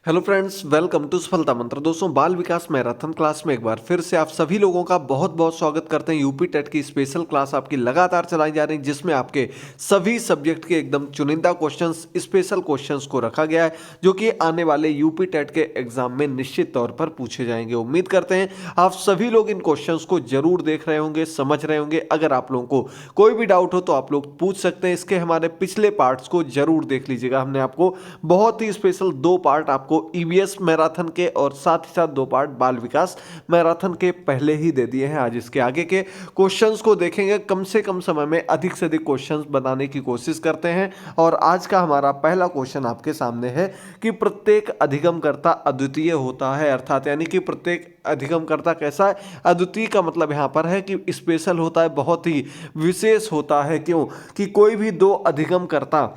Hello friends, welcome to सफलता मंत्र। दोस्तों, बाल विकास मैराथन क्लास में एक बार फिर से आप सभी लोगों का बहुत बहुत स्वागत करते हैं। यूपी टेट की स्पेशल क्लास आपकी लगातार चलाई जा रही है, जिसमें आपके सभी सब्जेक्ट के एकदम चुनिंदा क्वेश्चंस, स्पेशल क्वेश्चंस को रखा गया है, जो कि आने वाले यूपी टेट के एग्जाम में निश्चित तौर पर पूछे जाएंगे। उम्मीद करते हैं आप सभी लोग इन क्वेश्चंस को जरूर देख रहे होंगे, समझ रहे होंगे। अगर आप लोगों को कोई भी डाउट हो तो आप लोग पूछ सकते हैं। इसके हमारे पिछले पार्ट्स को जरूर देख लीजिएगा। हमने आपको बहुत ही स्पेशल 2 पार्ट आपको ईवीएस मैराथन के और साथ ही साथ 2 पार्ट बाल विकास मैराथन के पहले ही दे दिए हैं। आज इसके आगे के क्वेश्चंस को देखेंगे। कम से कम समय में अधिक से अधिक क्वेश्चंस बनाने की कोशिश करते हैं। और आज का हमारा पहला क्वेश्चन आपके सामने है कि प्रत्येक अधिगमकर्ता अद्वितीय होता है, अर्थात यानी कि प्रत्येक अधिगमकर्ता कैसा है? अद्वितीय का मतलब यहां पर है कि स्पेशल होता है, बहुत ही विशेष होता है। क्यों? कि कोई भी 2 अधिगमकर्ता,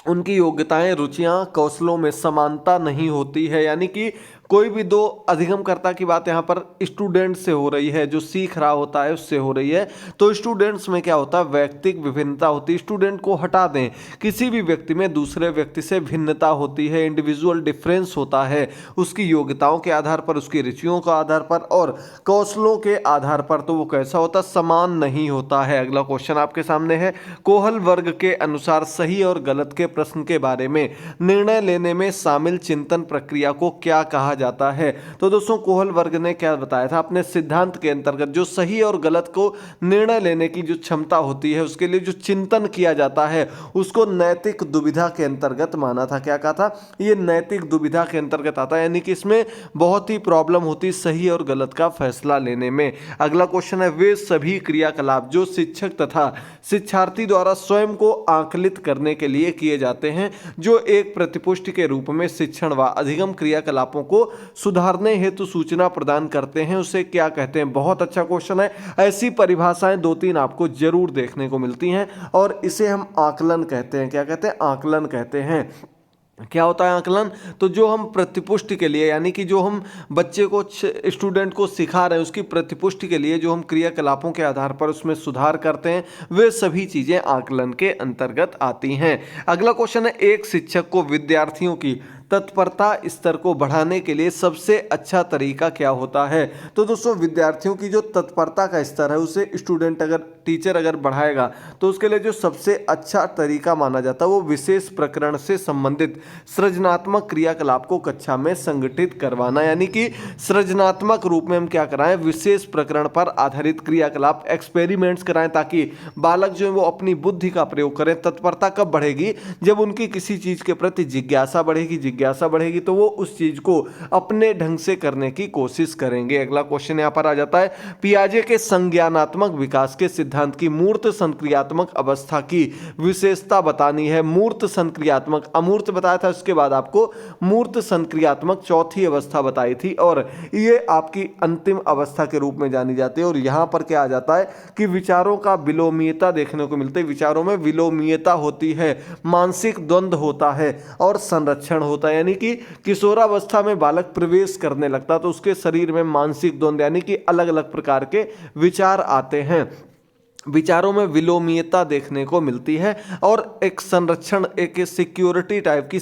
उनकी योग्यताएं, रुचियां, कौशलों में समानता नहीं होती है। यानी कि कोई भी 2 अधिगमकर्ता की बात यहाँ पर स्टूडेंट से हो रही है, जो सीख रहा होता है उससे हो रही है। तो स्टूडेंट्स में क्या होता है? व्यक्तिक विभिन्नता होती है। स्टूडेंट को हटा दें, किसी भी व्यक्ति में दूसरे व्यक्ति से भिन्नता होती है, इंडिविजुअल डिफरेंस होता है, उसकी योग्यताओं के आधार पर, उसकी रुचियों के आधार पर और कौशलों के आधार पर। तो वो कैसा होता? समान नहीं होता है। अगला क्वेश्चन आपके सामने है, कोहल वर्ग के अनुसार सही और गलत के प्रश्न के बारे में निर्णय लेने में शामिल चिंतन प्रक्रिया को क्या कहा जाता है? तो दोस्तों, कोहल वर्ग ने क्या बताया था? अपने सिद्धांत के अंतर्गत जो सही और गलत को निर्णय लेने की जो क्षमता होती है, उसके लिए जो चिंतन किया जाता है, उसको नैतिक दुविधा के अंतर्गत माना था। क्या कहा था? ये नैतिक दुविधा के अंतर्गत आता है, यानी कि इसमें बहुत ही प्रॉब्लम होती सही और गलत का फैसला लेने में। अगला क्वेश्चन है, वे सभी क्रियाकलाप जो शिक्षक तथा शिक्षार्थी द्वारा स्वयं को आकलित करने के लिए किए जाते हैं, जो एक प्रतिपुष्टि के रूप में शिक्षण व अधिगम क्रियाकलापों को सुधारने हेतु सूचना प्रदान करते हैं, उसे क्या कहते हैं? बहुत अच्छा क्वेश्चन है। ऐसी परिभाषाएं 2-3 आपको जरूर देखने को मिलती हैं और इसे हम आकलन कहते हैं। क्या कहते हैं? आकलन कहते हैं। क्या होता है आकलन? तो जो हम प्रतिपुष्टि के लिए, यानी कि जो हम बच्चे को, स्टूडेंट को सिखा रहे हैं, उसकी प्रतिपुष्टि के लिए जो हम क्रियाकलापों के आधार पर उसमें सुधार करते हैं, वे सभी चीजें आकलन के अंतर्गत आती हैं। अगला क्वेश्चन है, एक शिक्षक को विद्यार्थियों की तत्परता स्तर को बढ़ाने के लिए सबसे अच्छा तरीका क्या होता है? तो दोस्तों, विद्यार्थियों की जो तत्परता का स्तर है, उसे टीचर अगर बढ़ाएगा तो उसके लिए जो सबसे अच्छा तरीका माना जाता है, वो विशेष प्रकरण से संबंधित सृजनात्मक क्रियाकलाप को कक्षा में संगठित करवाना। यानी कि सृजनात्मक रूप में हम क्या कराएं? विशेष प्रकरण पर आधारित क्रियाकलाप, एक्सपेरिमेंट्स कराएं, ताकि बालक जो है वो अपनी बुद्धि का प्रयोग करें। तत्परता कब बढ़ेगी? जब उनकी किसी चीज के प्रति जिज्ञासा बढ़ेगी तो वो उस चीज को अपने ढंग से करने की कोशिश करेंगे। अगला क्वेश्चन यहां पर आ जाता है, पियाजे के संज्ञानात्मक विकास के सिद्धांत की मूर्त संक्रियात्मक अवस्था की विशेषता बतानी है। मूर्त संक्रियात्मक, अमूर्त बताया था, उसके बाद आपको मूर्त संक्रियात्मक चौथी अवस्था बताई थी, और ये आपकी अंतिम अवस्था के रूप में जानी जाती है। और यहां पर क्या आ जाता है कि विचारों का विलोमीयता देखने को मिलता है। विचारों में विलोमीयता होती है, मानसिक द्वंद्व होता है और संरक्षण होता है। यानी कि किशोरावस्था में बालक प्रवेश करने लगता तो उसके शरीर में मानसिक द्वंद्व, यानी कि अलग अलग प्रकार के विचार आते हैं। विचारों में विलोमीयता देखने को मिलती है और एक संरक्षण, एक सिक्योरिटी टाइप की,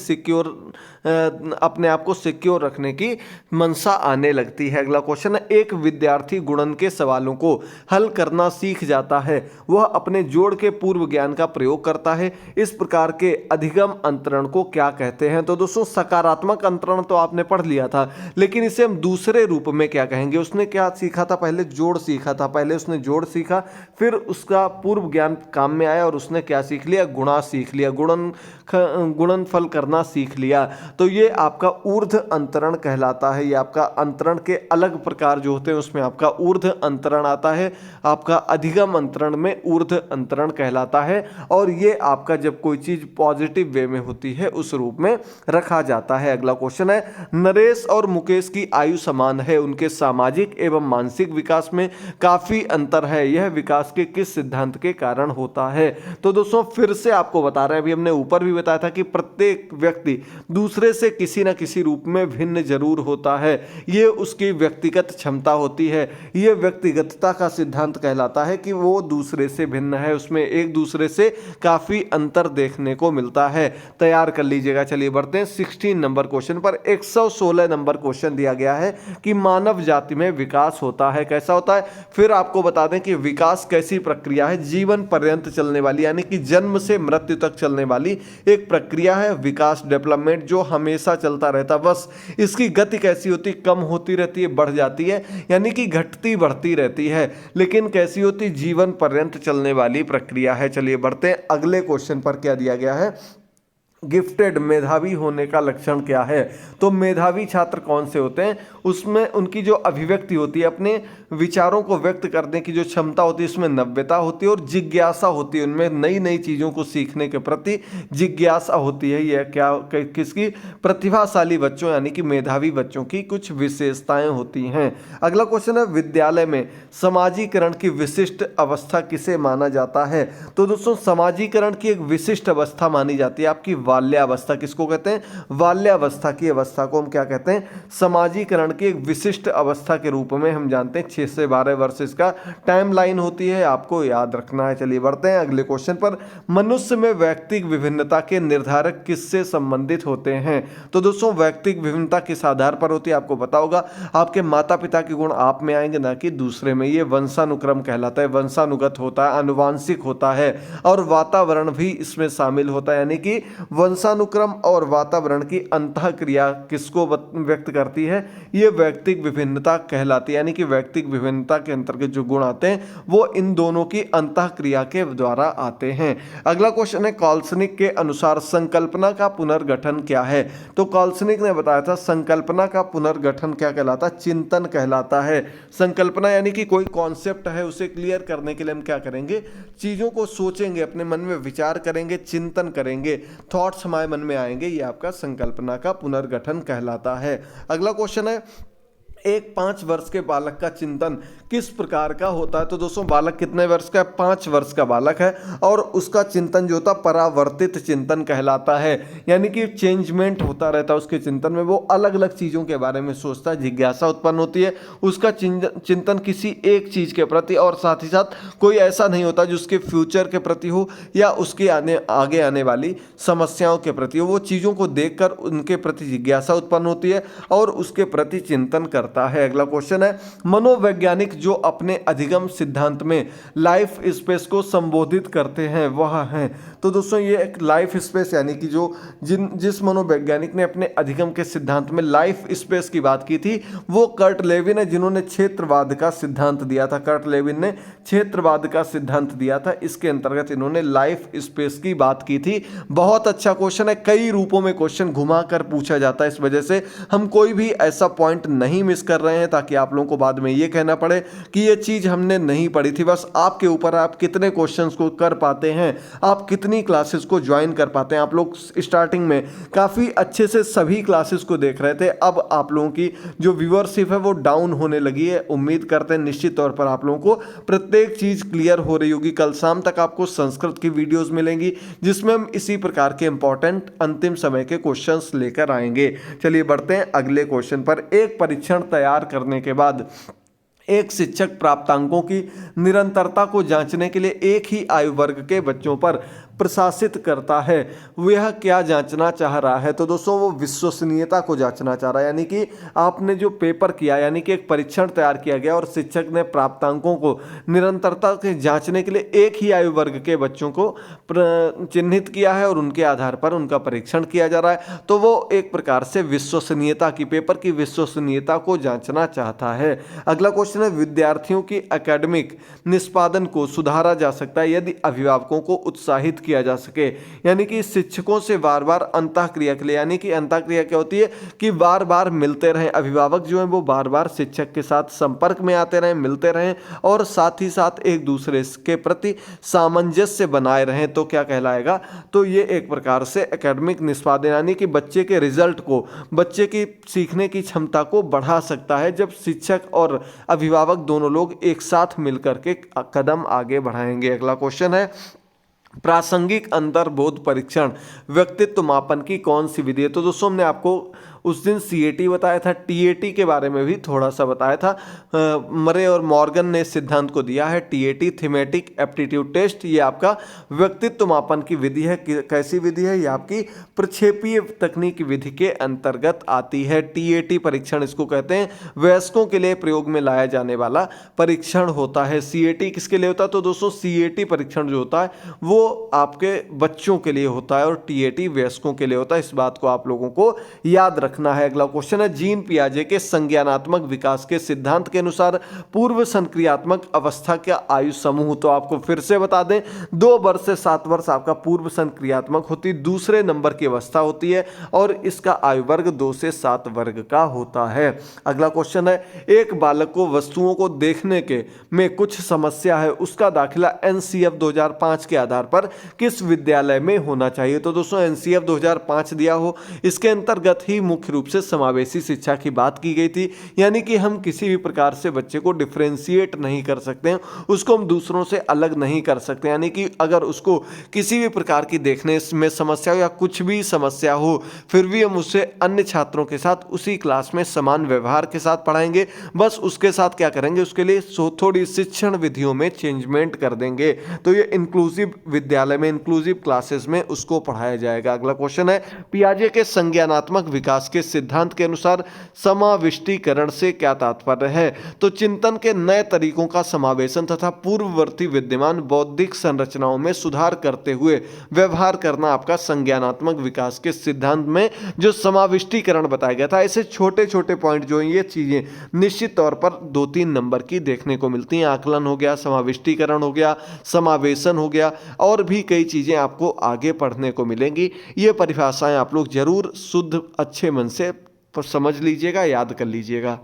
अपने आप को सिक्योर रखने की मंशा आने लगती है। अगला क्वेश्चन है, एक विद्यार्थी गुणन के सवालों को हल करना सीख जाता है, वह अपने जोड़ के पूर्व ज्ञान का प्रयोग करता है। इस प्रकार के अधिगम अंतरण को क्या कहते हैं? तो दोस्तों, सकारात्मक अंतरण तो आपने पढ़ लिया था, लेकिन इसे हम दूसरे रूप में क्या कहेंगे? उसने क्या सीखा था? पहले जोड़ सीखा था, पहले उसने जोड़ सीखा, फिर उसका पूर्व ज्ञान काम में आया और उसने क्या सीख लिया? गुणा सीख लिया, गुणनफल करना सीख लिया। तो ये आपका ऊर्ध्व अंतरण कहलाता है। ये आपका अंतरण के अलग प्रकार जो होते हैं, उसमें आपका ऊर्ध्व अंतरण आता है, आपका अधिगम अंतरण में ऊर्ध्व अंतरण कहलाता है। और ये आपका जब कोई चीज पॉजिटिव वे में होती है, उस रूप में रखा जाता है। अगला क्वेश्चन है, नरेश और मुकेश की आयु समान है, उनके सामाजिक एवं मानसिक विकास में काफी अंतर है, यह विकास के किस सिद्धांत के कारण होता है। तो दोस्तों फिर से आपको बता रहे हैं, अभी हमने ऊपर भी बताया था कि प्रत्येक व्यक्ति दूसरे से किसी न किसी रूप में भिन्न जरूर होता है। ये उसकी व्यक्तिगत क्षमता होती है। ये व्यक्तिगतता का सिद्धांत कहलाता है कि वो दूसरे से भिन्न है, उसमें एक दूसरे से काफी अंतर देखने को मिलता है। तैयार कर लीजिएगा। चलिए बढ़ते हैं 16 नंबर क्वेश्चन पर। 116 नंबर क्वेश्चन दिया गया है कि मानव जाति में विकास होता है, कैसा होता है। फिर आपको बता दें कि विकास कैसी प्रक्रिया है, जीवन पर्यंत चलने वाली, यानी कि जन्म से मृत्यु तक चलने वाली एक प्रक्रिया है विकास, डेवलपमेंट, जो हमेशा चलता रहता। बस इसकी गति कैसी होती, कम होती रहती है, बढ़ जाती है, यानी कि घटती बढ़ती रहती है, लेकिन कैसी होती, जीवन पर्यंत चलने वाली प्रक्रिया है। चलिए बढ़ते हैं अगले क्वेश्चन पर। क्या दिया गया है, गिफ्टेड, मेधावी होने का लक्षण क्या है। तो मेधावी छात्र कौन से होते हैं, उसमें उनकी जो अभिव्यक्ति होती है, अपने विचारों को व्यक्त करने की जो क्षमता होती है, उसमें नव्यता होती है और जिज्ञासा होती है, उनमें नई नई चीज़ों को सीखने के प्रति जिज्ञासा होती है। यह क्या किसकी, प्रतिभाशाली बच्चों यानी कि मेधावी बच्चों की कुछ विशेषताएं होती हैं। अगला क्वेश्चन है, विद्यालय में समाजीकरण की विशिष्ट अवस्था किसे माना जाता है। तो दोस्तों समाजीकरण की एक विशिष्ट अवस्था मानी जाती है आपकी बाल्यावस्था। किसको कहते हैं, बाल्यावस्था की अवस्था को हम क्या कहते हैं, समाजीकरण की एक विशिष्ट अवस्था के रूप में हम जानते हैं। 6 से 12 वर्ष इसका टाइम लाइन होती है, आपको याद रखना है। चलिए बढ़ते हैं अगले क्वेश्चन पर। मनुष्य में व्यक्तिगत विभिन्नता के निर्धारक किससे संबंधित होते हैं। तो दोस्तों व्यक्तिगत विभिन्नता किस आधार पर होती है, आपको पता होगा, आपके माता पिता के गुण आप में आएंगे ना कि दूसरे में। ये वंशानुक्रम कहलाता है, वंशानुगत होता है, आनुवांशिक होता है, और वातावरण भी इसमें शामिल होता है, यानी कि वंशानुक्रम और वातावरण की अंतःक्रिया किसको व्यक्त करती है, ये व्यक्तिगत विभिन्नता कहलाती है, यानी कि व्यक्तिगत विभिन्नता के अंतर्गत जो गुण आते हैं वो इन दोनों की अंतःक्रिया के द्वारा आते हैं। अगला क्वेश्चन है, कॉल्सनिक के अनुसार संकल्पना का पुनर्गठन क्या है। तो कॉल्सनिक ने बताया था संकल्पना का पुनर्गठन क्या कहलाता है, चिंतन कहलाता है। संकल्पना यानी कि कोई कॉन्सेप्ट है उसे क्लियर करने के लिए हम क्या करेंगे, चीजों को सोचेंगे, अपने मन में विचार करेंगे, चिंतन करेंगे, थॉट्स हमारे मन में आएंगे, ये आपका संकल्पना का पुनर्गठन कहलाता है। अगला क्वेश्चन है, एक 5 वर्ष के बालक का चिंतन किस प्रकार का होता है। तो दोस्तों बालक कितने वर्ष का है, 5 वर्ष का बालक है, और उसका चिंतन जो होता है परावर्तित चिंतन कहलाता है, यानी कि चेंजमेंट होता रहता है उसके चिंतन में, वो अलग अलग चीज़ों के बारे में सोचता है, जिज्ञासा उत्पन्न होती है, उसका चिंतन किसी एक चीज़ के प्रति, और साथ ही साथ कोई ऐसा नहीं होता जो उसके फ्यूचर के प्रति हो या उसके आगे आने वाली समस्याओं के प्रति हो। वो चीज़ों को देखकर उनके प्रति जिज्ञासा उत्पन्न होती है और उसके प्रति चिंतन करता है। अगला क्वेश्चन है, मनोवैज्ञानिक जो अपने अधिगम सिद्धांत में लाइफ स्पेस को संबोधित करते हैं वह है। तो दोस्तों ये एक लाइफ स्पेस यानी कि जो जिस मनोवैज्ञानिक ने अपने अधिगम के सिद्धांत में लाइफ स्पेस की बात की थी वो कर्ट लेविन है, जिन्होंने क्षेत्रवाद का सिद्धांत दिया था। कर्ट लेविन ने क्षेत्रवाद का सिद्धांत दिया था, इसके अंतर्गत इन्होंने लाइफ स्पेस की बात की थी। बहुत अच्छा क्वेश्चन है, कई रूपों में क्वेश्चन घुमा कर पूछा जाता है, इस वजह से हम कोई भी ऐसा पॉइंट नहीं मिस कर रहे हैं ताकि आप लोगों को बाद में ये कहना पड़े कि ये चीज हमने नहीं पढ़ी थी। बस आपके ऊपर, आप कितने क्वेश्चंस को कर पाते हैं, आप कितनी क्लासेस को ज्वाइन कर पाते हैं। आप लोग स्टार्टिंग में काफी अच्छे से सभी क्लासेस को देख रहे थे, अब आप लोगों की जो व्यूअरशिप है वो डाउन होने लगी है। उम्मीद करते हैं निश्चित तौर पर आप लोगों को प्रत्येक चीज क्लियर हो रही होगी। कल शाम तक आपको संस्कृत की वीडियोस मिलेंगी जिसमें हम इसी प्रकार के इंपॉर्टेंट अंतिम समय के क्वेश्चंस लेकर आएंगे। चलिए बढ़ते हैं अगले क्वेश्चन पर। एक परीक्षण तैयार करने के बाद एक शिक्षक प्राप्तांकों की निरंतरता को जांचने के लिए एक ही आयु वर्ग के बच्चों पर प्रशासित करता है। वह क्या जांचना चाह रहा है। तो दोस्तों वो विश्वसनीयता को जांचना चाह रहा है, यानी कि आपने जो पेपर किया, यानी कि एक परीक्षण तैयार किया गया और शिक्षक ने प्राप्तांकों को निरंतरता के जांचने के लिए एक ही आयु वर्ग के बच्चों को चिन्हित किया है और उनके आधार पर उनका परीक्षण किया जा रहा है। तो वो एक प्रकार से विश्वसनीयता की, पेपर की विश्वसनीयता को जांचना चाहता है। अगला क्वेश्चन है, विद्यार्थियों की एकेडमिक निष्पादन को सुधारा जा सकता है यदि अभिभावकों को उत्साहित किया जा सके। यानी कि शिक्षकों से बार बार अंतःक्रिया के लिए, यानी कि अंतःक्रिया क्या होती है कि बार बार मिलते रहें, अभिभावक जो हैं वो बार बार शिक्षक के साथ संपर्क में आते रहें, मिलते रहें और साथ ही साथ एक दूसरे के प्रति सामंजस्य बनाए रहें, तो क्या कहलाएगा, तो ये एक प्रकार से एकेडमिक निष्पादन यानी कि बच्चे के रिजल्ट को, बच्चे की सीखने की क्षमता को बढ़ा सकता है जब शिक्षक और अभिभावक दोनों लोग एक साथ मिलकर के कदम आगे बढ़ाएंगे। अगला क्वेश्चन है, प्रासंगिक अंतर्बोध परीक्षण व्यक्तित्व मापन की कौन सी विधि है। तो दोस्तों हमने आपको उस दिन सीएटी बताया था, टीएटी के बारे में भी थोड़ा सा बताया था। मरे और मॉर्गन ने सिद्धांत को दिया है टीएटी, थीमेटिक एप्टीट्यूड टेस्ट, ये आपका व्यक्तित्व मापन की विधि है। कैसी विधि है, ये आपकी प्रक्षेपीय तकनीक विधि के अंतर्गत आती है। टीएटी परीक्षण इसको कहते हैं, वयस्कों के लिए प्रयोग में लाया जाने वाला परीक्षण होता है। सीएटी किसके लिए होता है, तो दोस्तों सीएटी परीक्षण जो होता है वो आपके बच्चों के लिए होता है और टीएटी वयस्कों के लिए होता है। इस बात को आप लोगों को याद रखना है। अगला क्वेश्चन है, जीन पियाजे के संज्ञानात्मक विकास के सिद्धांत के अनुसार पूर्व संक्रियात्मक अवस्था का आयु समूह, तो आपको फिर से बता दें 2 वर्ष से 7 वर्ष आपका पूर्व संक्रियात्मक होती, दूसरे नंबर की अवस्था होती है और इसका आयु वर्ग 2 से 7 वर्ग का होता है। अगला क्वेश्चन है, एक बालक को वस्तुओं को देखने के में कुछ समस्या है, उसका दाखिला एनसीएफ 2005 के आधार पर किस विद्यालय में होना चाहिए। तो दोस्तों एनसीएफ 2005 दिया हो, इसके अंतर्गत ही मुख्य रूप से समावेशी शिक्षा की बात की गई थी, यानी कि हम किसी भी प्रकार से बच्चे को डिफरेंशिएट नहीं कर सकते हैं, उसको हम दूसरों से अलग नहीं कर सकते, यानी कि अगर उसको किसी भी प्रकार की देखने में समस्या हो या कुछ भी समस्या हो, फिर भी हम उसे अन्य छात्रों के साथ उसी क्लास में समान व्यवहार के साथ पढ़ाएंगे। बस उसके साथ क्या करेंगे, उसके लिए थोड़ी शिक्षण विधियों में चेंजमेंट कर देंगे। तो ये इंक्लूसिव विद्यालय में, इंक्लूसिव क्लासेस में उसको पढ़ाया जाएगा। अगला क्वेश्चन है, पियाजे के संज्ञानात्मक विकास के सिद्धांत के अनुसार समाविष्टीकरण से क्या तात्पर्य है। तो चिंतन के नए तरीकों का समावेशन तथा पूर्ववर्ती विद्यमान बौद्धिक संरचनाओं में सुधार करते हुए व्यवहार करना आपका संज्ञानात्मक विकास के सिद्धांत में जो समाविष्टीकरण बताया गया था। ऐसे छोटे छोटे पॉइंट जो हैं, ये चीजें निश्चित तौर पर 2-3 नंबर की देखने को मिलती हैं। आकलन हो गया, समाविष्टीकरण हो गया, समावेशन हो गया, और भी कई चीजें आपको आगे पढ़ने को मिलेंगी। ये परिभाषाएं आप लोग जरूर शुद्ध अच्छे मन से समझ लीजिएगा, याद कर लीजिएगा।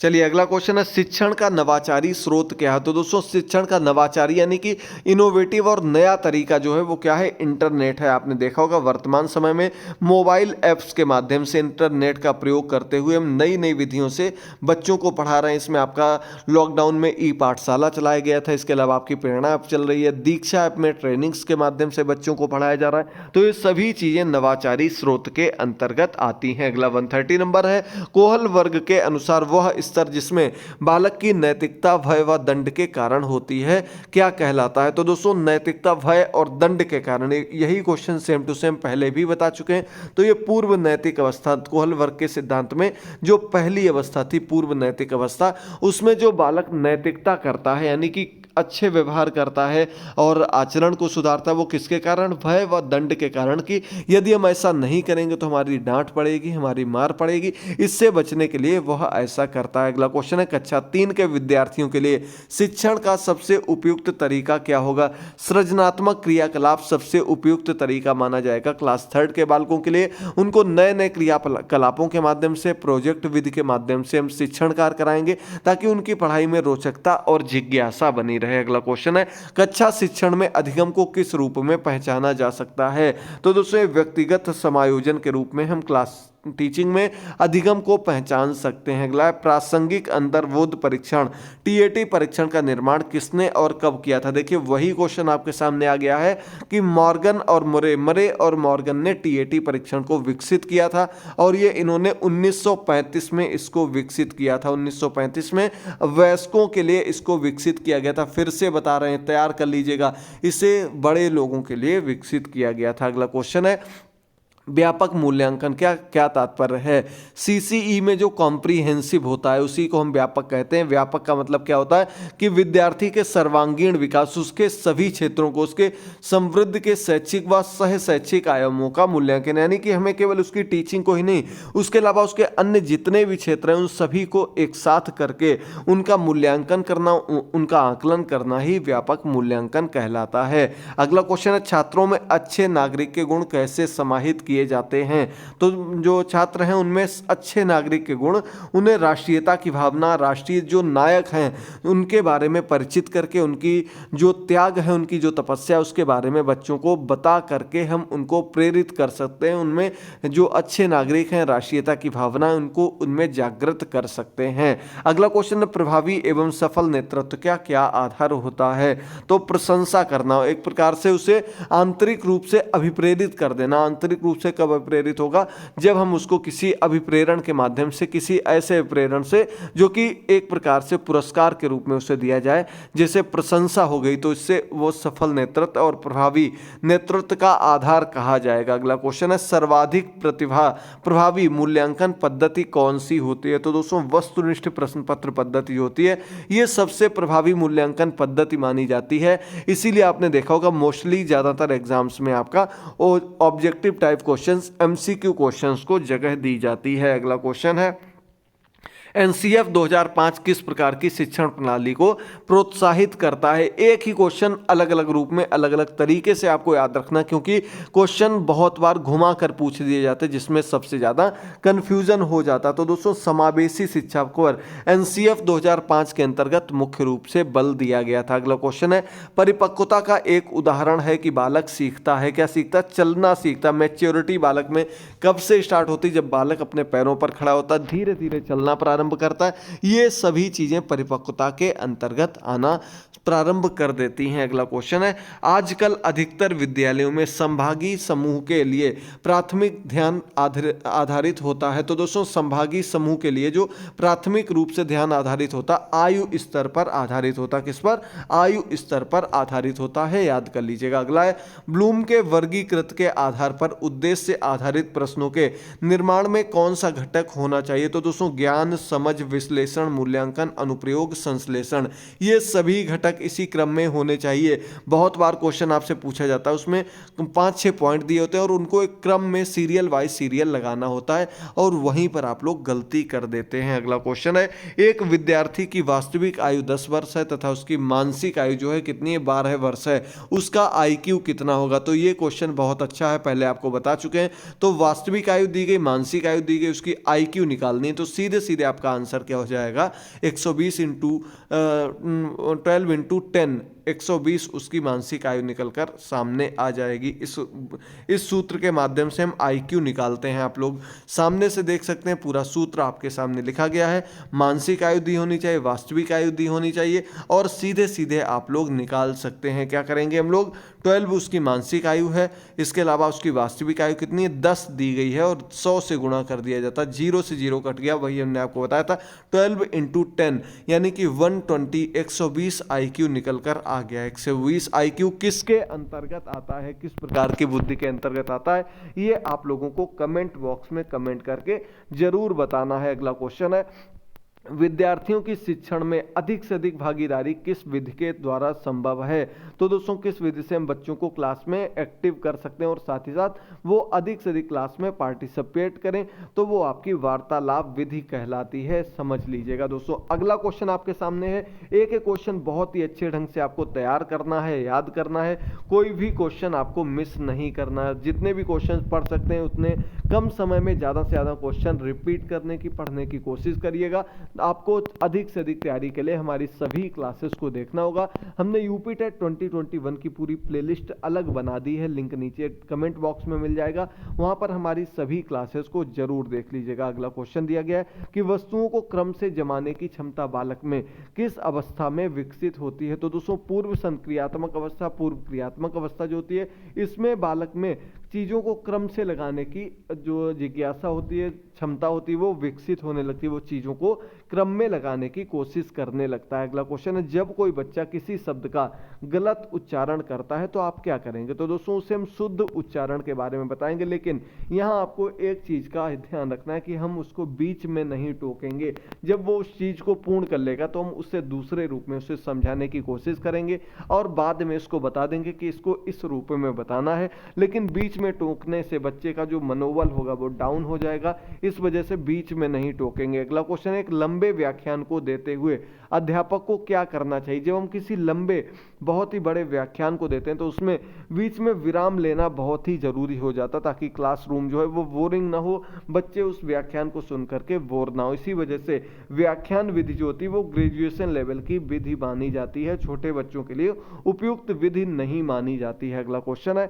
चलिए अगला क्वेश्चन है, शिक्षण का नवाचारी स्रोत क्या है। तो दोस्तों शिक्षण का नवाचारी यानी कि इनोवेटिव और नया तरीका जो है वो क्या है, इंटरनेट है। आपने देखा होगा वर्तमान समय में मोबाइल ऐप्स के माध्यम से इंटरनेट का प्रयोग करते हुए हम नई नई विधियों से बच्चों को पढ़ा रहे हैं। इसमें आपका लॉकडाउन में ई पाठशाला चलाया गया था, इसके अलावा आपकी प्रेरणा ऐप चल रही है, दीक्षा ऐप में ट्रेनिंग्स के माध्यम से बच्चों को पढ़ाया जा रहा है। तो ये सभी चीज़ें नवाचारी स्रोत के अंतर्गत आती हैं। अगला 130 नंबर है, कोहल वर्ग के अनुसार वह स्तर जिसमें बालक की नैतिकता भय व दंड के कारण होती है क्या कहलाता है। तो दोस्तों नैतिकता भय और दंड के कारण, यही क्वेश्चन सेम टू सेम पहले भी बता चुके हैं। तो ये पूर्व नैतिक अवस्था, कोहल वर्ग के सिद्धांत में जो पहली अवस्था थी पूर्व नैतिक अवस्था, उसमें जो बालक नैतिकता करता है यानी कि अच्छे व्यवहार करता है और आचरण को सुधारता है, वो किसके कारण, भय व दंड के कारण, कि यदि हम ऐसा नहीं करेंगे तो हमारी डांट पड़ेगी, हमारी मार पड़ेगी, इससे बचने के लिए वह ऐसा करता है। अगला क्वेश्चन है, कक्षा 3 के विद्यार्थियों के लिए शिक्षण का सबसे उपयुक्त तरीका क्या होगा। सृजनात्मक क्रियाकलाप सबसे उपयुक्त तरीका माना जाएगा क्लास 3 के बालकों के लिए। उनको नए नए क्रियाकलापों के माध्यम से, प्रोजेक्ट विधि के माध्यम से हम शिक्षण कार्य कराएंगे ताकि उनकी पढ़ाई में रोचकता और जिज्ञासा बनी रहे। अगला क्वेश्चन है, कक्षा शिक्षण में अधिगम को किस रूप में पहचाना जा सकता है। तो दोस्तों व्यक्तिगत समायोजन के रूप में हम क्लास टीचिंग में अधिगम को पहचान सकते हैं। अगला प्रासंगिक अंतर्बोध परीक्षण, टीएटी परीक्षण का निर्माण किसने और कब किया था। देखिए वही क्वेश्चन आपके सामने आ गया है कि मॉर्गन और मरे और मॉर्गन ने टीएटी परीक्षण को विकसित किया था और ये इन्होंने 1935 में इसको विकसित किया था। 1935 में वयस्कों के लिए इसको विकसित किया गया था। फिर से बता रहे हैं, तैयार कर लीजिएगा, इसे बड़े लोगों के लिए विकसित किया गया था। अगला क्वेश्चन है, व्यापक मूल्यांकन क्या क्या तात्पर्य है। सीसीई में जो कॉम्प्रिहेंसिव होता है उसी को हम व्यापक कहते हैं। व्यापक का मतलब क्या होता है कि विद्यार्थी के सर्वांगीण विकास, उसके सभी क्षेत्रों को, उसके समृद्ध के शैक्षिक व सह शैक्षिक आयामों का मूल्यांकन, यानी कि हमें केवल उसकी टीचिंग को ही नहीं, उसके अलावा उसके अन्य जितने भी क्षेत्र हैं उन सभी को एक साथ करके उनका मूल्यांकन करना, उनका आकलन करना ही व्यापक मूल्यांकन कहलाता है। अगला क्वेश्चन है, छात्रों में अच्छे नागरिक के गुण कैसे समाहित किए जाते हैं। तो जो छात्र हैं उनमें अच्छे नागरिक के गुण, उन्हें राष्ट्रीयता की भावना, राष्ट्रीय जो नायक हैं उनके बारे में परिचित करके, उनकी जो त्याग है, उनकी जो तपस्या, उसके बारे में बच्चों को बता करके हम उनको प्रेरित कर सकते हैं। उनमें जो अच्छे नागरिक हैं, राष्ट्रीयता की भावना, उनको उनमें जागृत कर सकते हैं। अगला क्वेश्चन है, प्रभावी एवं सफल नेतृत्व का क्या आधार होता है। तो प्रशंसा करना, एक प्रकार से उसे आंतरिक रूप से अभिप्रेरित कर देना। आंतरिक रूप से कब अभिप्रेरित होगा, जब हम उसको किसी अभिप्रेरण के माध्यम से, किसी ऐसे अभिप्रेरण से जो कि एक प्रकार से पुरस्कार के रूप में उसे दिया जाए, जैसे प्रशंसा हो गई, तो इससे वो सफल नेतृत्व और प्रभावी नेतृत्व का आधार कहा जाएगा। अगला क्वेश्चन है, सर्वाधिक प्रभावी मूल्यांकन पद्धति कौन सी होती है। तो दोस्तों वस्तुनिष्ठ प्रश्न पत्र पद्धति होती है, ये सबसे प्रभावी मूल्यांकन पद्धति मानी जाती है। इसीलिए आपने देखा होगा मोस्टली ज्यादातर एग्जाम्स में आपका objective type questions, MCQ questions को जगह दी जाती है। अगला क्वेश्चन है, एनसीएफ 2005 किस प्रकार की शिक्षण प्रणाली को प्रोत्साहित करता है। एक ही क्वेश्चन अलग अलग रूप में, अलग अलग तरीके से आपको याद रखना, क्योंकि क्वेश्चन बहुत बार घुमा कर पूछ दिए जाते हैं जिसमें सबसे ज़्यादा कन्फ्यूजन हो जाता। तो दोस्तों समावेशी शिक्षा पर एनसीएफ 2005 के अंतर्गत मुख्य रूप से बल दिया गया था। अगला क्वेश्चन है, परिपक्वता का एक उदाहरण है कि बालक सीखता है, क्या सीखता, चलना सीखता। मैच्योरिटी बालक में कब से स्टार्ट होती, जब बालक अपने पैरों पर खड़ा होता, धीरे धीरे चलना प्रारंभ करता है। ये सभी चीजें परिपक्वता के अंतर्गत आना प्रारंभ कर देती हैं। अगला क्वेश्चन है, आजकल अधिकतर विद्यालयों में संभागी समूह के लिए प्राथमिक ध्यान आधारित होता है। तो दोस्तों संभागी समूह के लिए जो प्राथमिक रूप से ध्यान आधारित होता, आयु स्तर पर आधारित होता। किस पर, आयु स्तर पर आधारित होता है, याद कर लीजिएगा। अगला है, ब्लूम के वर्गीकृत के आधार पर उद्देश्य आधारित प्रश्नों के निर्माण में कौन सा घटक होना चाहिए। तो दोस्तों ज्ञान, समझ, विश्लेषण, मूल्यांकन, अनुप्रयोग, संश्लेषण, ये सभी घटक इसी क्रम में होने चाहिए। बहुत बार क्वेश्चन आपसे पूछा जाता है, उसमें 5-6 पॉइंट दिए होते हैं और उनको एक क्रम में सीरियल वाइज सीरियल लगाना होता है, और वहीं पर आप लोग गलती कर देते हैं। अगला क्वेश्चन है, एक विद्यार्थी की वास्तविक आयु 10 वर्ष है तथा उसकी मानसिक आयु जो है कितनी है, 12 वर्ष है, उसका आईक्यू कितना होगा। तो ये क्वेश्चन बहुत अच्छा है, पहले आपको बता चुके हैं। तो वास्तविक आयु दी गई, मानसिक आयु दी गई, उसकी आईक्यू निकालनी है, तो सीधे सीधे आपका आंसर क्या हो जाएगा, 120 इंटू 12 इंटू 10, 120 उसकी मानसिक आयु निकलकर सामने आ जाएगी। इस सूत्र के माध्यम से हम आईक्यू निकालते हैं। आप लोग सामने से देख सकते हैं, पूरा सूत्र आपके सामने लिखा गया है। मानसिक आयु दी होनी चाहिए, वास्तविक आयु दी होनी चाहिए, और सीधे सीधे आप लोग निकाल सकते हैं। क्या करेंगे हम लोग, 12 उसकी मानसिक आयु है, इसके अलावा उसकी वास्तविक आयु कितनी है, 10 दी गई है, और 100 से गुणा कर दिया जाता है, 0 से 0 कट गया, वही हमने आपको बताया था। 12 इंटू 10 यानी कि 120, 120 आईक्यू निकल कर आ गया। 120 आईक्यू किसके अंतर्गत आता है, किस प्रकार की बुद्धि के अंतर्गत आता है, ये आप लोगों को कमेंट बॉक्स में कमेंट करके जरूर बताना है। अगला क्वेश्चन है, विद्यार्थियों की शिक्षण में अधिक से अधिक भागीदारी किस विधि के द्वारा संभव है। तो दोस्तों किस विधि से हम बच्चों को क्लास में एक्टिव कर सकते हैं और साथ ही साथ वो अधिक से अधिक क्लास में पार्टिसिपेट करें, तो वो आपकी वार्तालाप विधि कहलाती है, समझ लीजिएगा दोस्तों। अगला क्वेश्चन आपके सामने है, एक एक क्वेश्चन बहुत ही अच्छे ढंग से आपको तैयार करना है, याद करना है, कोई भी क्वेश्चन आपको मिस नहीं करना है। जितने भी क्वेश्चन पढ़ सकते हैं उतने कम समय में ज़्यादा से ज़्यादा क्वेश्चन रिपीट करने की, पढ़ने की कोशिश करिएगा। आपको अधिक से अधिक तैयारी के लिए हमारी सभी क्लासेस को देखना होगा। हमने यूपी टेट 2021 की पूरी प्लेलिस्ट अलग बना दी है, लिंक नीचे कमेंट बॉक्स में मिल जाएगा, वहां पर हमारी सभी क्लासेस को जरूर देख लीजिएगा। अगला क्वेश्चन दिया गया है कि वस्तुओं को क्रम से जमाने की क्षमता बालक में किस अवस्था में विकसित होती है। तो दोस्तों पूर्व संक्रियात्मक अवस्था, पूर्व क्रियात्मक अवस्था जो होती है, इसमें बालक में चीज़ों को क्रम से लगाने की जो जिज्ञासा होती है, क्षमता होती है, वो विकसित होने लगती है, वो चीज़ों को क्रम में लगाने की कोशिश करने लगता है। अगला क्वेश्चन है, जब कोई बच्चा किसी शब्द का गलत उच्चारण करता है तो आप क्या करेंगे? तो दोस्तों उसे हम शुद्ध उच्चारण के बारे में बताएंगे, लेकिन यहाँ आपको एक चीज़ का ध्यान रखना है कि हम उसको बीच में नहीं टोकेंगे। जब वो उस चीज़ को पूर्ण कर लेगा तो हम उससे दूसरे रूप में उसे समझाने की कोशिश करेंगे और बाद में इसको बता देंगे कि इसको इस रूप में बताना है, लेकिन बीच में टोकने से बच्चे का जो मनोबल होगा वो डाउन हो जाएगा, इस वजह से बीच में नहीं टोकेंगे। अगला क्वेश्चन है, एक लंबे व्याख्यान को देते हुए अध्यापक को क्या करना चाहिए? जब हम किसी लंबे बहुत ही बड़े व्याख्यान को देते हैं तो उसमें बीच में विराम लेना बहुत ही जरूरी हो जाता, ताकि क्लासरूम जो है वो बोरिंग ना हो, बच्चे उस व्याख्यान को सुन करके बोर ना हो। इसी वजह से व्याख्यान विधि जो होती है वो ग्रेजुएशन लेवल की विधि मानी जाती है, छोटे बच्चों के लिए उपयुक्त विधि नहीं मानी जाती है। अगला क्वेश्चन है,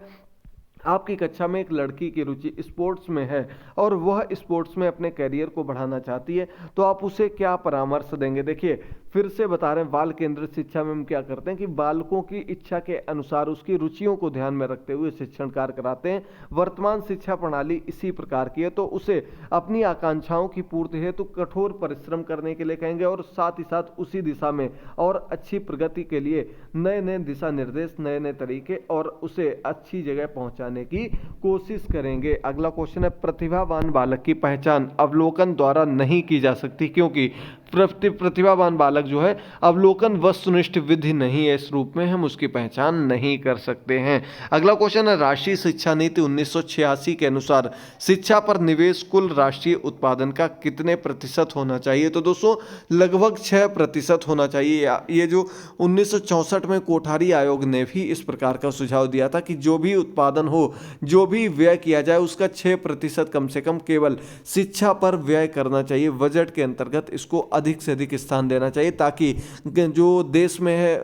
आपकी कक्षा में एक लड़की की रुचि स्पोर्ट्स में है और वह स्पोर्ट्स में अपने करियर को बढ़ाना चाहती है, तो आप उसे क्या परामर्श देंगे? देखिए फिर से बता रहे हैं, बाल केंद्रित शिक्षा में हम क्या करते हैं कि बालकों की इच्छा के अनुसार उसकी रुचियों को ध्यान में रखते हुए शिक्षण कार्य कराते हैं। वर्तमान शिक्षा प्रणाली इसी प्रकार की है, तो उसे अपनी आकांक्षाओं की पूर्ति हेतु कठोर परिश्रम करने के लिए कहेंगे और साथ ही साथ उसी दिशा में और अच्छी प्रगति के लिए नए नए दिशा निर्देश, नए नए तरीके और उसे अच्छी जगह पहुंचाने की कोशिश करेंगे। अगला क्वेश्चन है, प्रतिभावान बालक की पहचान अवलोकन द्वारा नहीं की जा सकती, क्योंकि प्रतिभावान बालक जो है अवलोकन वस्तुनिष्ठ विधि नहीं है, इस रूप में हम उसकी पहचान नहीं कर सकते हैं। अगला क्वेश्चन है, राष्ट्रीय शिक्षा नीति 1986 के अनुसार शिक्षा पर निवेश कुल राष्ट्रीय उत्पादन का कितने प्रतिशत होना चाहिए? तो दोस्तों लगभग 6% होना चाहिए। ये जो 1964 में कोठारी आयोग ने भी इस प्रकार का सुझाव दिया था कि जो भी उत्पादन हो, जो भी व्यय किया जाए, उसका 6% कम से कम केवल शिक्षा पर व्यय करना चाहिए। बजट के अंतर्गत इसको अधिक से अधिक स्थान देना चाहिए, ताकि जो देश में है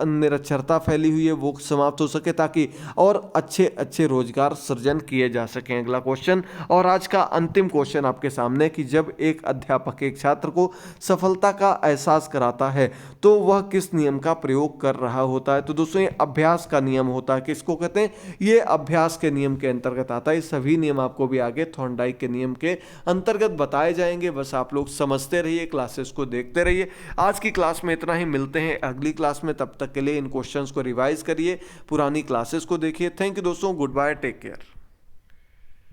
निरक्षरता फैली हुई है वो समाप्त हो सके, ताकि और अच्छे अच्छे रोजगार सृजन किए जा सकें। अगला क्वेश्चन और आज का अंतिम क्वेश्चन आपके सामने कि जब एक अध्यापक एक छात्र को सफलता का एहसास कराता है तो वह किस नियम का प्रयोग कर रहा होता है? तो दोस्तों ये अभ्यास का नियम होता है। किसको कहते हैं? ये अभ्यास के नियम के अंतर्गत आता है। ये सभी नियम आपको भी आगे थॉर्नडाइक के नियम के अंतर्गत बताए जाएंगे, बस आप लोग समझते रहिए, क्लासेस को देखते रहिए। आज की क्लास में इतना ही, मिलते हैं अगली क्लास में, तब तक के लिए इन क्वेश्चंस को रिवाइज करिए, पुरानी क्लासेस को देखिए। थैंक यू दोस्तों, गुड बाय, टेक केयर।